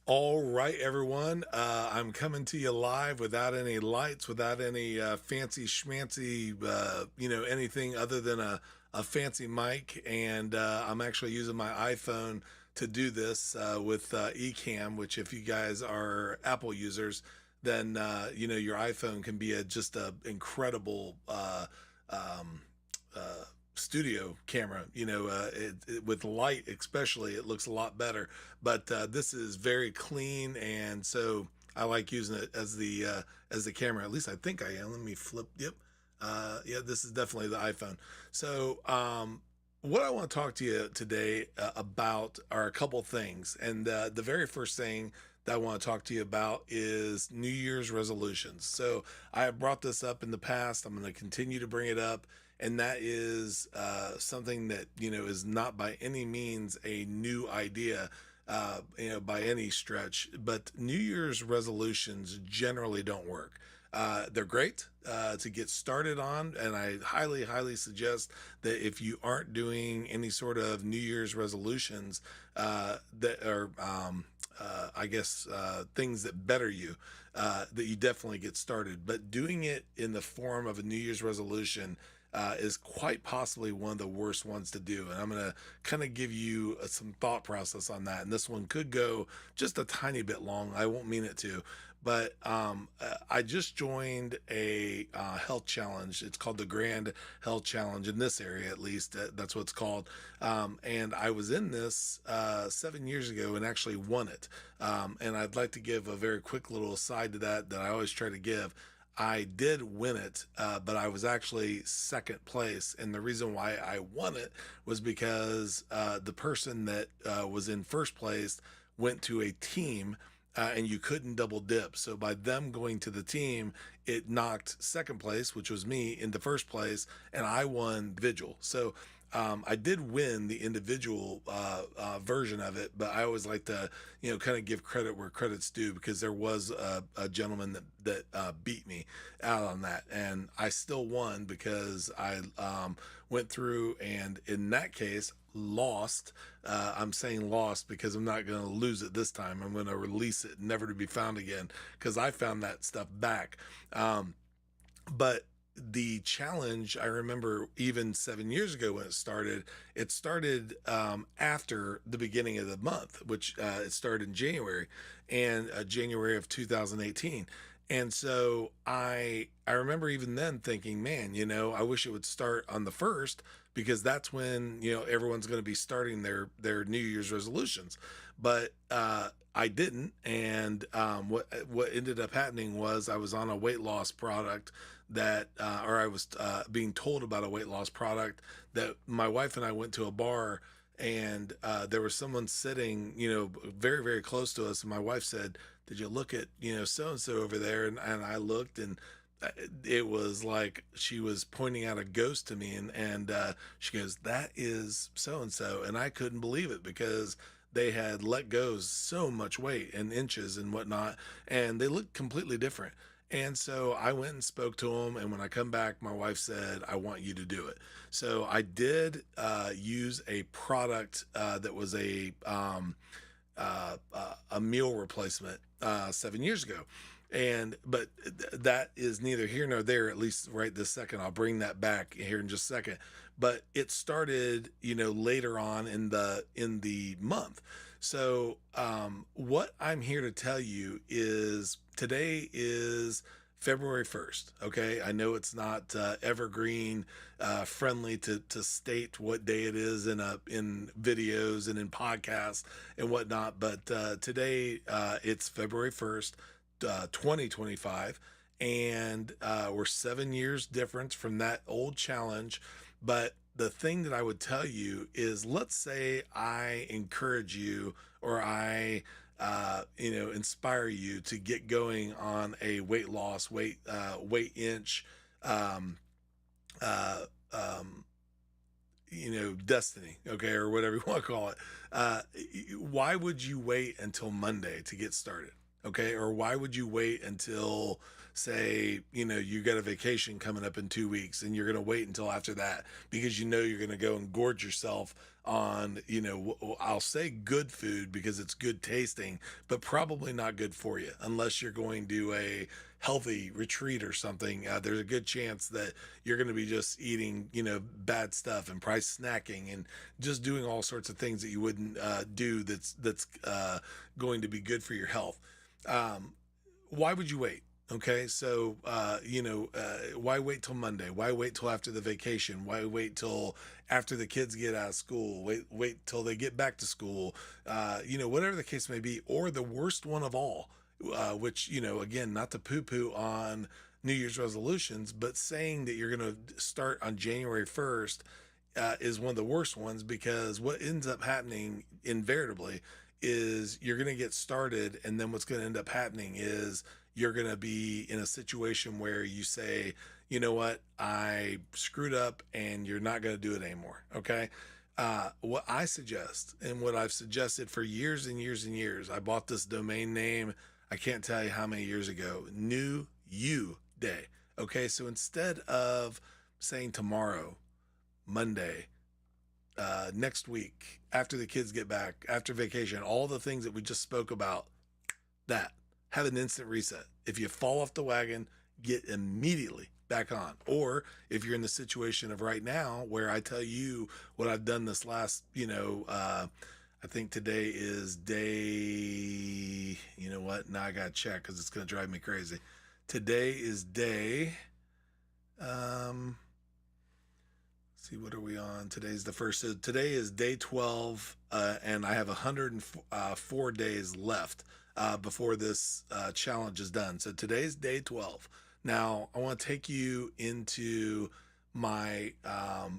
All right, everyone. I'm coming to you live without any lights, without any fancy schmancy, anything other than a fancy mic. And I'm actually using my iPhone to do this with Ecamm, which, if you guys are Apple users, then, your iPhone can be just a incredible um, studio camera. With light, especially, it looks a lot better. But this is very clean, and so I like using it as the camera. At least I think I am. Let me flip. Yep. Yeah, this is definitely the iPhone. So what I want to talk to you today about are a couple things, and the very first thing that I want to talk to you about is New Year's resolutions. So I have brought this up in the past. I'm going to continue to bring it up, and that is something that is not by any means a new idea, by any stretch. But New Year's resolutions generally don't work. They're great to get started on, and I highly, highly suggest that if you aren't doing any sort of New Year's resolutions that are, I guess, things that better you, that you definitely get started. But doing it in the form of a New Year's resolution is quite possibly one of the worst ones to do. And I'm going to kind of give you some thought process on that. And this one could go just a tiny bit long. I won't mean it to. But I just joined a health challenge. It's called the Grand Health Challenge in this area, at least. That's what it's called. And I was in this 7 years ago and actually won it. And I'd like to give a very quick little aside to that I always try to give. I did win it, but I was actually second place. And the reason why I won it was because the person that was in first place went to a team. And you couldn't double dip. So by them going to the team, it knocked second place, which was me, into first place, and I won individual. So I did win the individual version of it, but I always like to, kind of give credit where credit's due, because there was a gentleman that beat me out on that, and I still won because I went through, and in that case lost. I'm saying lost because I'm not going to lose it this time. I'm going to release it, never to be found again, because I found that stuff back. But the challenge, I remember even 7 years ago when it started after the beginning of the month, which it started in January, and January of 2018. And so I remember even then thinking, man, I wish it would start on the first, because that's when everyone's going to be starting their New Year's resolutions. But I didn't, and what ended up happening was I was on a weight loss product or I was being told about a weight loss product, that my wife and I went to a bar, and there was someone sitting, very, very close to us. And my wife said, "Did you look at, so and so over there?" And I looked, and it was like she was pointing out a ghost to me, and she goes, "That is so and so," and I couldn't believe it, because they had let go so much weight and inches and whatnot, and they looked completely different. And so I went and spoke to them. And when I come back, my wife said, "I want you to do it." So I did use a product that was a meal replacement 7 years ago. But that is neither here nor there, at least right this second. I'll bring that back here in just a second. But it started, later on in the month. So what I'm here to tell you is today is February 1st. Okay. I know it's not evergreen friendly to state what day it is in videos and in podcasts and whatnot. But today it's February 1st, 2025. And we're 7 years difference from that old challenge. But the thing that I would tell you is, let's say I encourage you, or I inspire you to get going on a weight loss, weight inch, um, uh, um, destiny, okay, or whatever you want to call it. Why would you wait until Monday to get started? Okay. Or why would you wait until, say, you got a vacation coming up in 2 weeks and you're going to wait until after that because you're going to go and gorge yourself on, I'll say good food because it's good tasting, but probably not good for you unless you're going to a healthy retreat or something. There's a good chance that you're going to be just eating, bad stuff and price snacking and just doing all sorts of things that you wouldn't do that's going to be good for your health. Um, why would you wait? Okay, so why wait till Monday? Why wait till after the vacation? Why wait till after the kids get out of school? Wait till they get back to school. Whatever the case may be, or the worst one of all, which again, not to poo-poo on New Year's resolutions, but saying that you're going to start on January 1st is one of the worst ones because what ends up happening invariably is you're going to get started, and then what's going to end up happening is you're going to be in a situation where you say, you know what, I screwed up, and you're not going to do it anymore. Okay. What I suggest, and what I've suggested for years and years and years, I bought this domain name, I can't tell you how many years ago, New You Day. Okay. So instead of saying tomorrow, Monday, next week, after the kids get back, after vacation, all the things that we just spoke about, that have an instant reset. If you fall off the wagon, get immediately back on. Or if you're in the situation of right now where I tell you what I've done this last, I think today is day, you know what? Now I got to check because it's going to drive me crazy. Today is day, see, what are we on? Today's the first. So today is day 12, and I have 104 days left before this challenge is done. So today's day 12. Now I want to take you into my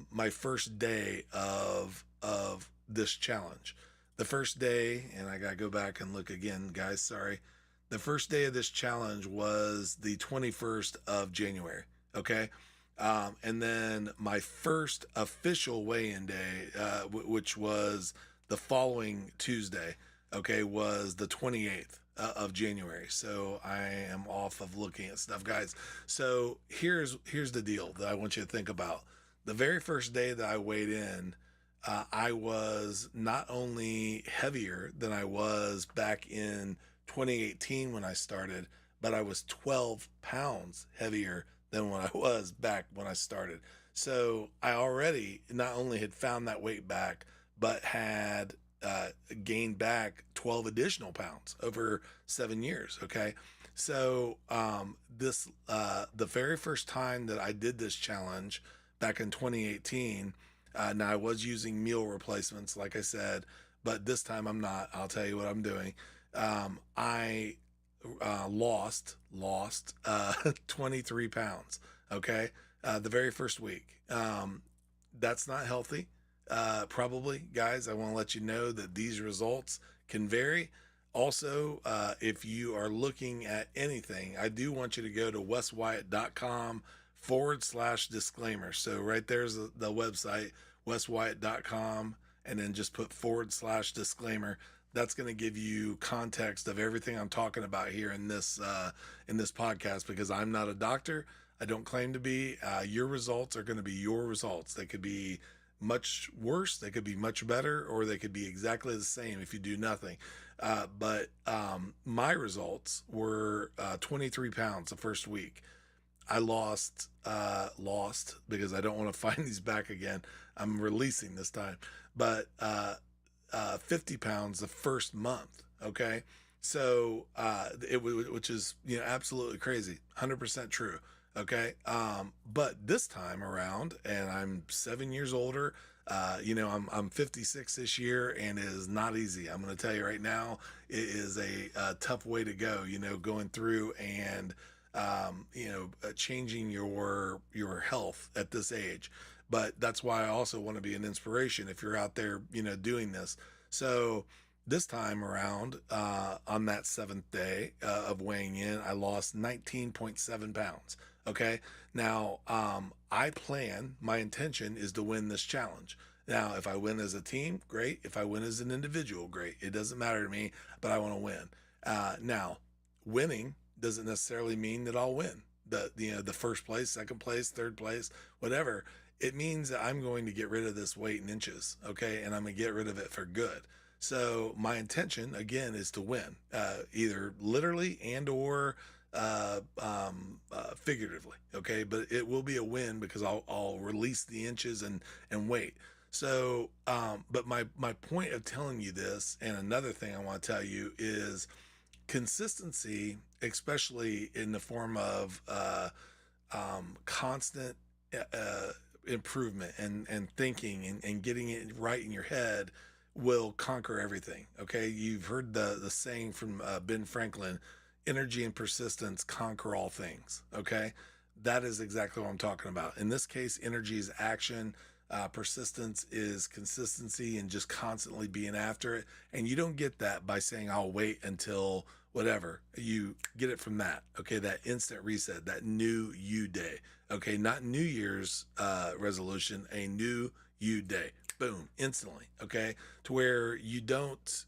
my first day of this challenge. The first day, and I gotta go back and look again, guys. Sorry. The first day of this challenge was the 21st of January. Okay. And then my first official weigh-in day, which was the following Tuesday, okay, was the 28th of January. So I am off of looking at stuff, guys. So here's the deal that I want you to think about. The very first day that I weighed in, I was not only heavier than I was back in 2018 when I started, but I was 12 pounds heavier than when I was back when I started. So I already not only had found that weight back, but had gained back 12 additional pounds over 7 years. Okay. So the very first time that I did this challenge back in 2018, now I was using meal replacements, like I said, but this time I'm not. I'll tell you what I'm doing. I lost 23 pounds. Okay. The very first week. That's not healthy. Probably, guys, I want to let you know that these results can vary. Also, if you are looking at anything, I do want you to go to weswyatt.com/disclaimer. So right there's the website, weswyatt.com, and then just put /disclaimer. That's going to give you context of everything I'm talking about here in this podcast, because I'm not a doctor. I don't claim to be. Your results are going to be your results. They could be much worse, they could be much better, or they could be exactly the same if you do nothing. But my results were 23 pounds the first week. I lost because I don't want to find these back again. I'm releasing this time, but 50 pounds the first month. Okay. So, which is, absolutely crazy. 100% true. Okay. But this time around, and I'm 7 years older, I'm 56 this year, and it is not easy. I'm going to tell you right now, it is a tough way to go, going through and, changing your health at this age. But that's why I also want to be an inspiration if you're out there, doing this. So this time around, on that 7th day of weighing in, I lost 19.7 pounds. Okay. Now, my intention is to win this challenge. Now, if I win as a team, great. If I win as an individual, great. It doesn't matter to me, but I want to win. Now, winning doesn't necessarily mean that I'll win the first place, second place, third place, whatever. It means that I'm going to get rid of this weight in inches, okay, and I'm gonna get rid of it for good. So my intention again is to win, either literally and or figuratively, okay. But it will be a win because I'll release the inches and weight. So, but my point of telling you this, and another thing I want to tell you is consistency, especially in the form of constant improvement and thinking and getting it right in your head will conquer everything. Okay, you've heard the saying from Ben Franklin: "Energy and persistence conquer all things." Okay, that is exactly what I'm talking about. In this case, energy is action. Persistence is consistency and just constantly being after it. And you don't get that by saying, I'll wait until whatever. You get it from that. Okay. That instant reset, that new you day. Okay. Not New Year's resolution, a new you day. Boom, instantly. Okay. To where you don't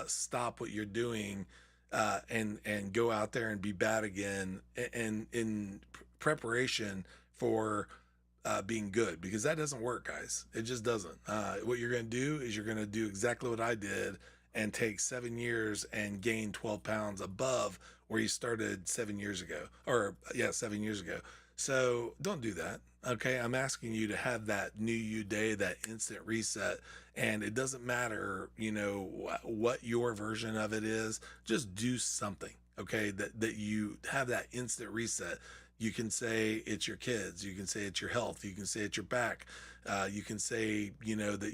stop what you're doing and go out there and be bad again and in preparation for being good, because that doesn't work, guys. It just doesn't. What you're going to do is you're going to do exactly what I did and take 7 years and gain 12 pounds above where you started 7 years ago, or yeah, 7 years ago. So don't do that. Okay. I'm asking you to have that new you day, that instant reset. And it doesn't matter, what your version of it is, just do something. Okay. That you have that instant reset. You can say it's your kids. You can say it's your health. You can say it's your back. You can say, that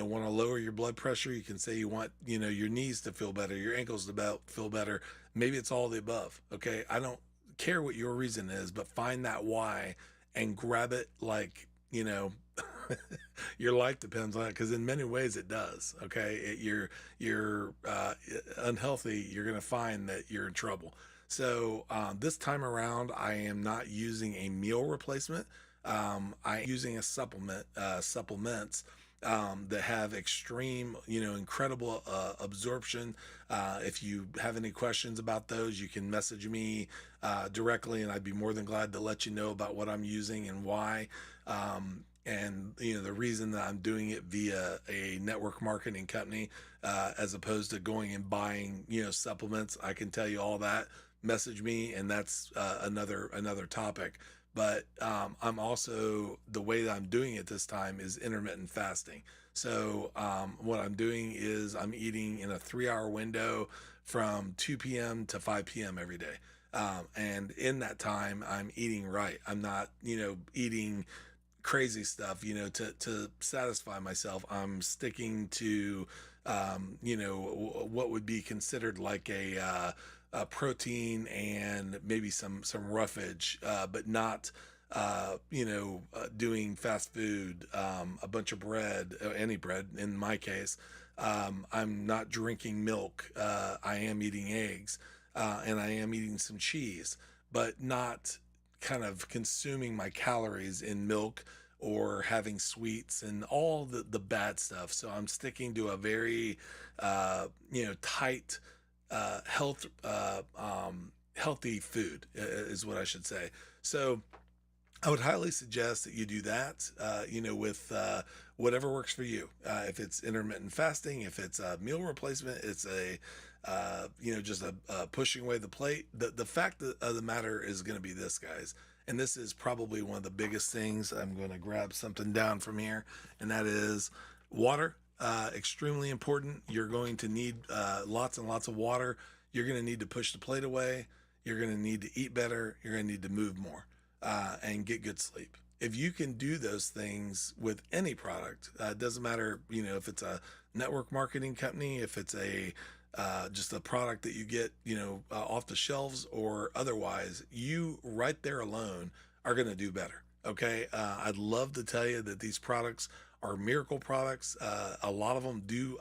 want to lower your blood pressure. You can say you want, your knees to feel better, your ankles to feel better. Maybe it's all the above. Okay. I don't care what your reason is, but find that why and grab it like, your life depends on it. Cause in many ways it does. Okay. You're unhealthy. You're going to find that you're in trouble. So this time around, I am not using a meal replacement. I'm using a supplements that have extreme, incredible absorption. If you have any questions about those, you can message me directly, and I'd be more than glad to let you know about what I'm using and why. And the reason that I'm doing it via a network marketing company, as opposed to going and buying supplements, I can tell you all that. Message me, and that's another topic. But I'm also, the way that I'm doing it this time is intermittent fasting. So what I'm doing is I'm eating in a 3-hour window from 2 p.m. to 5 p.m. every day. And in that time, I'm eating right. I'm not, eating crazy stuff, to satisfy myself. I'm sticking to, what would be considered like protein and maybe some roughage, but not, doing fast food, a bunch of bread, any bread in my case. I'm not drinking milk. I am eating eggs, and I am eating some cheese, but not kind of consuming my calories in milk or having sweets and all the bad stuff. So I'm sticking to a very, tight, healthy food is what I should say. So I would highly suggest that you do that, with whatever works for you. If it's intermittent fasting, if it's a meal replacement, it's just a pushing away the plate. The fact of the matter is going to be this, guys, and this is probably one of the biggest things. I'm going to grab something down from here, and that is water. Extremely important. You're going to need lots and lots of water. You're going to need to push the plate away. You're going to need to eat better. You're going to need to move more. And get good sleep. If you can do those things with any product, it doesn't matter, if it's a network marketing company, if it's a just a product that you get, off the shelves or otherwise, you right there alone are going to do better. Okay. I'd love to tell you that these products are miracle products. A lot of them do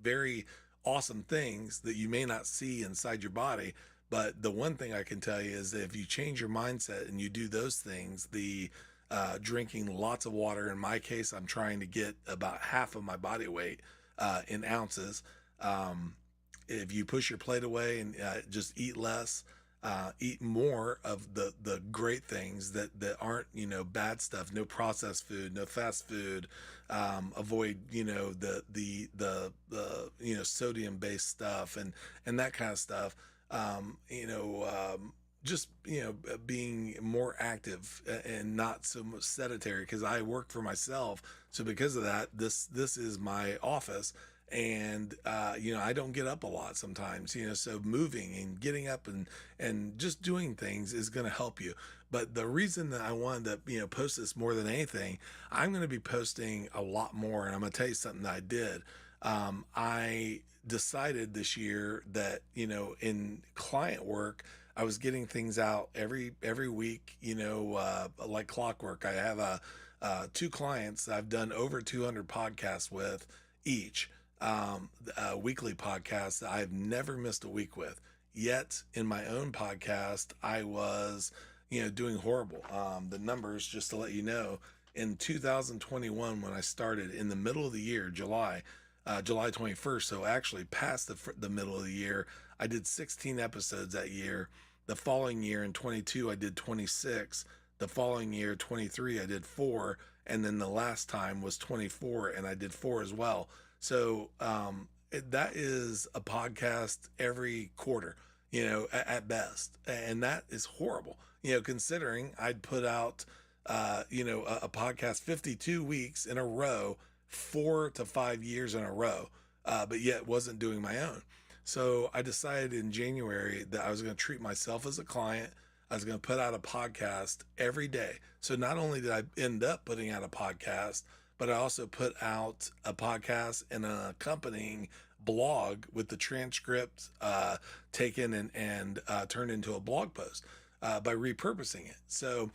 very awesome things that you may not see inside your body. But the one thing I can tell you is that if you change your mindset and you do those things, the drinking lots of water, in my case, I'm trying to get about half of my body weight in ounces. if you push your plate away and just eat less, eat more of the great things that aren't, bad stuff, no processed food, no fast food, avoid, sodium based stuff and that kind of stuff. Just being more active and not so much sedentary, because I work for myself, so because of that, this is my office. And I don't get up a lot sometimes, so moving and getting up and just doing things is going to help you. But the reason that I wanted to post this more than anything, I'm going to be posting a lot more, and I'm going to tell you something that I did. I decided this year that in client work, I was getting things out every week, like clockwork. I have two clients that I've done over 200 podcasts with each, weekly podcasts that I've never missed a week with. Yet in my own podcast, I was, doing horrible. The numbers, just to let you know, in 2021, when I started in the middle of the year, July 21st, so actually past the middle of the year, I did 16 episodes that year. The following year in 22, I did 26. The following year, 23, I did 4. And then the last time was 24, and I did 4 as well. So that is a podcast every quarter, at best. And that is horrible, considering I'd put out, a podcast 52 weeks in a row, 4 to 5 years in a row, but yet wasn't doing my own. So I decided in January that I was going to treat myself as a client. I was going to put out a podcast every day. So not only did I end up putting out a podcast, but I also put out a podcast and an accompanying blog with the transcript taken and turned into a blog post by repurposing it. So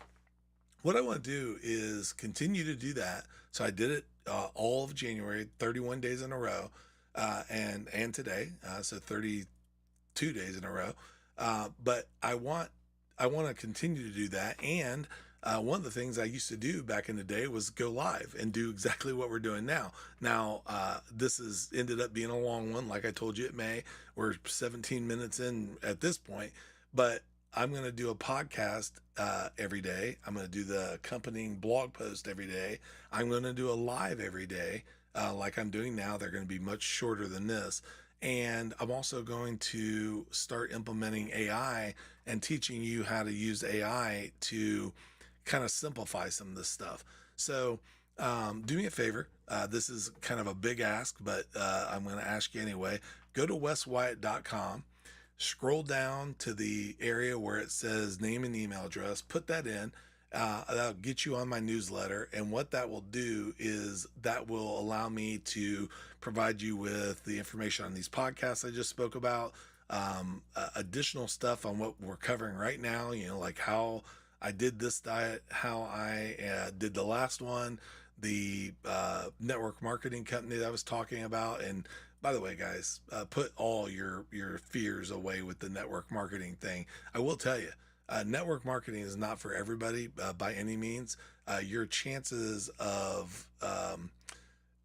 what I want to do is continue to do that. So I did it all of January, 31 days in a row, and today, so 32 days in a row. But I want to continue to do that. And one of the things I used to do back in the day was go live and do exactly what we're doing now. Now, this has ended up being a long one. Like I told you, it may. We're 17 minutes in at this point, but I'm going to do a podcast every day. I'm going to do the accompanying blog post every day. I'm going to do a live every day, like I'm doing now. They're going to be much shorter than this. And I'm also going to start implementing AI and teaching you how to use AI to kind of simplify some of this stuff. So do me a favor. This is kind of a big ask, but I'm going to ask you anyway. Go to weswyatt.com. Scroll down to the area where it says name and email address, put that in. That'll get you on my newsletter. And what that will do is that will allow me to provide you with the information on these podcasts I just spoke about, additional stuff on what we're covering right now, like how I did this diet, how I did the last one, the network marketing company that I was talking about. And by the way, guys, put all your fears away with the network marketing thing. I will tell you, network marketing is not for everybody by any means. Your chances of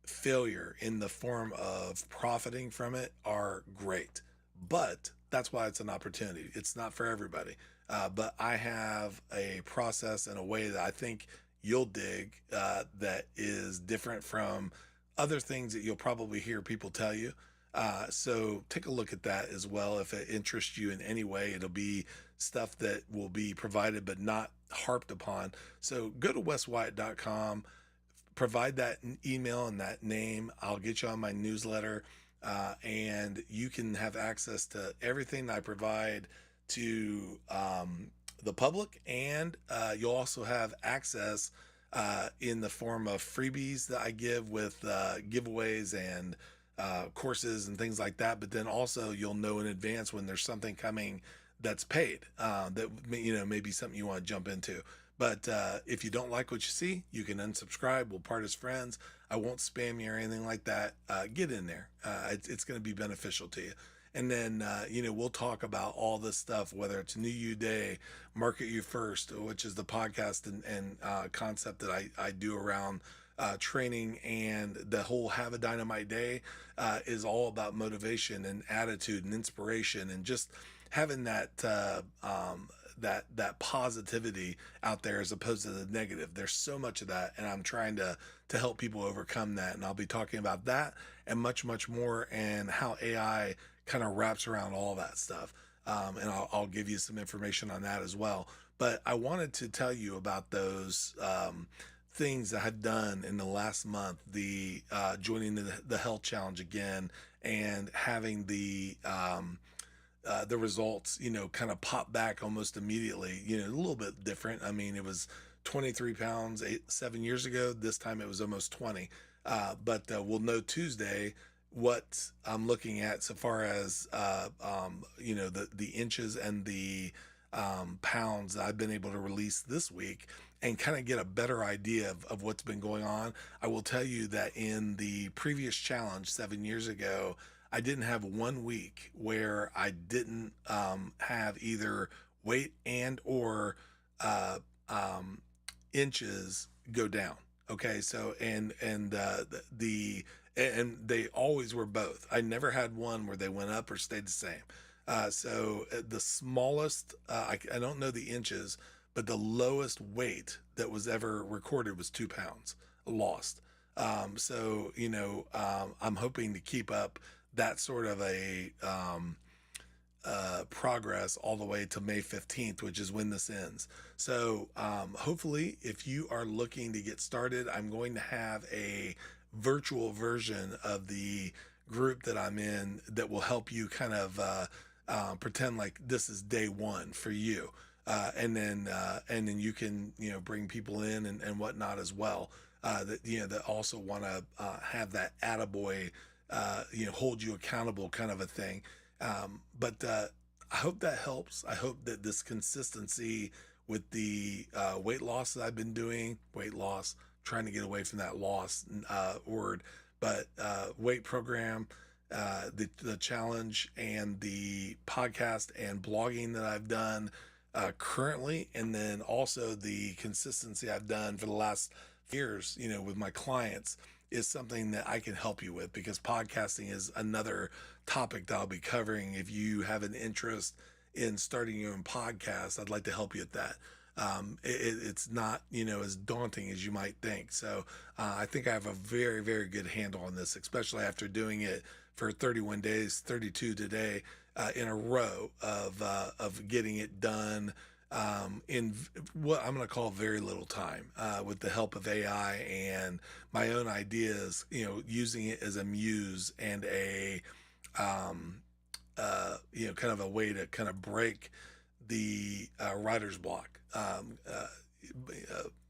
failure in the form of profiting from it are great, but that's why it's an opportunity. It's not for everybody. But I have a process and a way that I think you'll dig that is different from other things that you'll probably hear people tell you. So take a look at that as well. If it interests you in any way, it'll be stuff that will be provided but not harped upon. So go to weswyatt.com, provide that email and that name. I'll get you on my newsletter, and you can have access to everything I provide to the public, and you'll also have access in the form of freebies that I give with giveaways and courses and things like that. But then also you'll know in advance when there's something coming that's paid that may be something you want to jump into. But if you don't like what you see, you can unsubscribe. We'll part as friends. I won't spam you or anything like that. Get in there. It's going to be beneficial to you. And then, we'll talk about all this stuff, whether it's New You Day, Market You First, which is the podcast and concept that I do around training, and the whole Have a Dynamite Day is all about motivation and attitude and inspiration, and just having that positivity out there as opposed to the negative. There's so much of that, and I'm trying to help people overcome that. And I'll be talking about that and much more, and how AI kind of wraps around all that stuff. And I'll give you some information on that as well. But I wanted to tell you about those things I had done in the last month, the joining the health challenge again, and having the results, kind of pop back almost immediately, a little bit different. I mean, it was 23 pounds 7 years ago. This time it was almost 20. But we'll know Tuesday what I'm looking at so far as, the inches and the pounds that I've been able to release this week, and kind of get a better idea of what's been going on. I will tell you that in the previous challenge 7 years ago, I didn't have 1 week where I didn't have either weight and or uh, inches go down. Okay, so and they always were both. I never had one where they went up or stayed the same. The smallest, I don't know the inches, but the lowest weight that was ever recorded was 2 pounds lost. I'm hoping to keep up that sort of a progress all the way to May 15th, which is when this ends. So hopefully, if you are looking to get started, I'm going to have a virtual version of the group that I'm in that will help you kind of pretend like this is day one for you. And then you can bring people in and whatnot as well, that also want to have that attaboy, hold you accountable kind of a thing. But I hope that helps. I hope that this consistency with the weight loss that I've been doing, weight loss, trying to get away from that loss word, but weight program, the challenge, and the podcast and blogging that I've done currently, and then also the consistency I've done for the last years, with my clients, is something that I can help you with, because podcasting is another topic that I'll be covering. If you have an interest in starting your own podcast, I'd like to help you with that. It's not, as daunting as you might think. So I think I have a very, very good handle on this, especially after doing it for 31 days, 32 today, in a row of getting it done in what I'm going to call very little time, with the help of AI and my own ideas, using it as a muse and a, kind of a way to kind of break the writer's block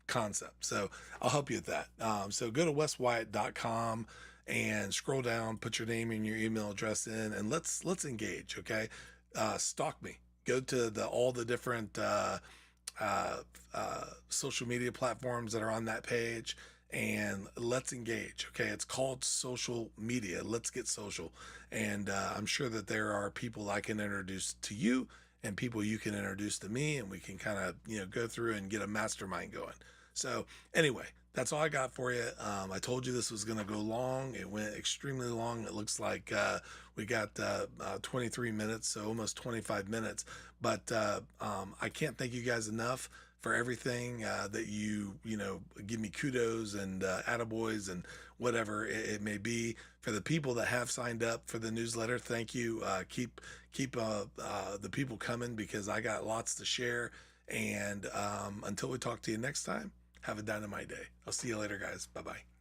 concept. So I'll help you with that. So go to weswyatt.com and scroll down, put your name and your email address in, and let's engage. Okay. Stalk me. Go to all the different social media platforms that are on that page, and let's engage. Okay, it's called social media. Let's get social, and I'm sure that there are people I can introduce to you, and people you can introduce to me, and we can kind of go through and get a mastermind going. So anyway, that's all I got for you. I told you this was going to go long. It went extremely long. It looks like we got 23 minutes, so almost 25 minutes. But I can't thank you guys enough for everything that you give me kudos and attaboys and whatever it may be. For the people that have signed up for the newsletter, thank you. Keep the people coming, because I got lots to share. And until we talk to you next time, have a dynamite day. I'll see you later, guys. Bye-bye.